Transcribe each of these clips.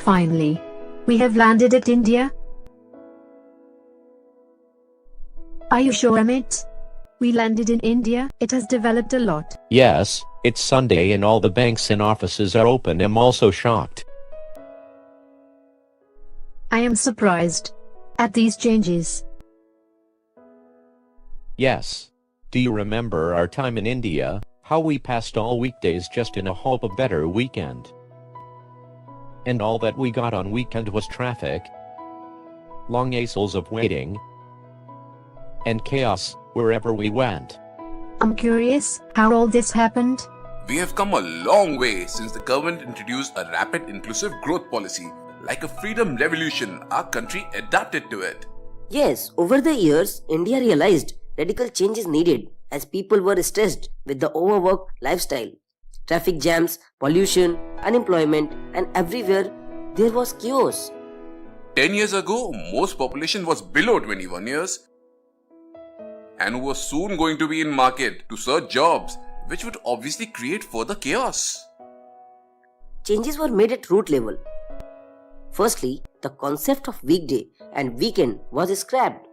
Finally, we have landed at India. Are you sure, Amit? We landed in India. It has developed a lot. Yes, it's Sunday and all the banks and offices are open. I'm also shocked. I am surprised at these changes. Yes. Do you remember our time in India, how we passed all weekdays just in a hope of better weekend? And all that we got on weekend was traffic, long hassles of waiting, and chaos wherever we went. I'm curious how all this happened. We have come a long way since the government introduced a rapid inclusive growth policy. Like a freedom revolution, our country adapted to it. Yes, over the years, India realized radical change is needed as people were stressed with the overwork lifestyle. Traffic jams, pollution, unemployment, and everywhere there was chaos. 10 years ago, most population was below 21 years and was soon going to be in market to search jobs, which would obviously create further chaos. Changes were made at root level. Firstly, the concept of weekday and weekend was scrapped.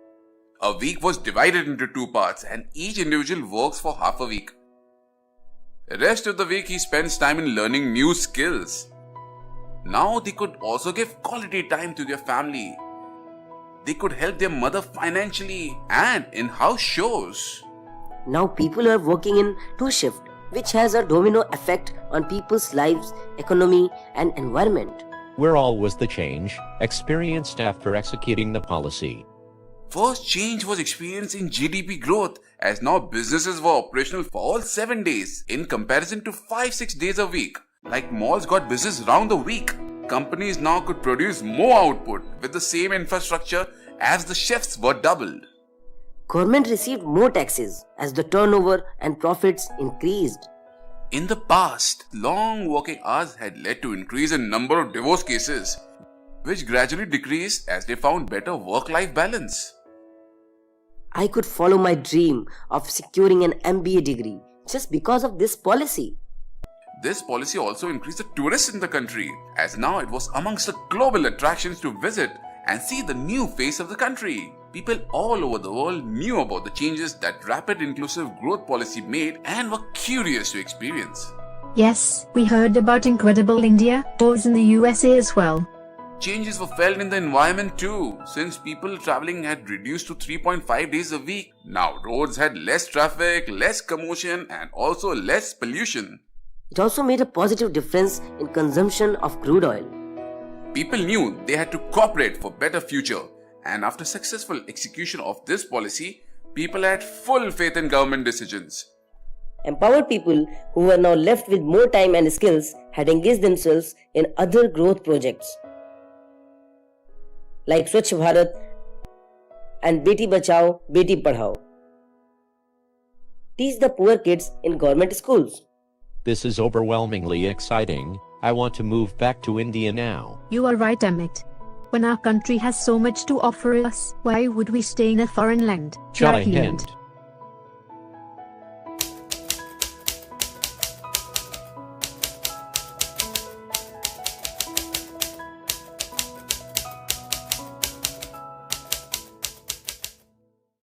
A week was divided into two parts and each individual works for half a week. The rest of the week he spends time in learning new skills. Now they could also give quality time to their family. They could help their mother financially and in house chores. Now people are working in two shifts, which has a domino effect on people's lives, economy, and environment. Where all was the change experienced after executing the policy? First change was experienced in GDP growth, as now businesses were operational for all 7 days in comparison to 5-6 days a week. Like malls got business round the week. Companies now could produce more output with the same infrastructure as the shifts were doubled. Government received more taxes as the turnover and profits increased. In the past, long working hours had led to increase in number of divorce cases, which gradually decreased as they found better work-life balance. I could follow my dream of securing an MBA degree just because of this policy. This policy also increased the tourists in the country, as now it was amongst the global attractions to visit and see the new face of the country. People all over the world knew about the changes that rapid inclusive growth policy made and were curious to experience. Yes, we heard about Incredible India tours in the USA as well. Changes were felt in the environment too, since people traveling had reduced to 3.5 days a week. Now roads had less traffic, less commotion, and also less pollution. It also made a positive difference in consumption of crude oil. People knew they had to cooperate for better future, and after successful execution of this policy, people had full faith in government decisions. Empowered people who were now left with more time and skills had engaged themselves in other growth projects like Swachh Bharat and Beti Bachao, Beti Padhao. Teach the poor kids in government schools. This is overwhelmingly exciting. I want to move back to India now. You are right, Amit. When our country has so much to offer us, why would we stay in a foreign land? Jai Hind. Hind.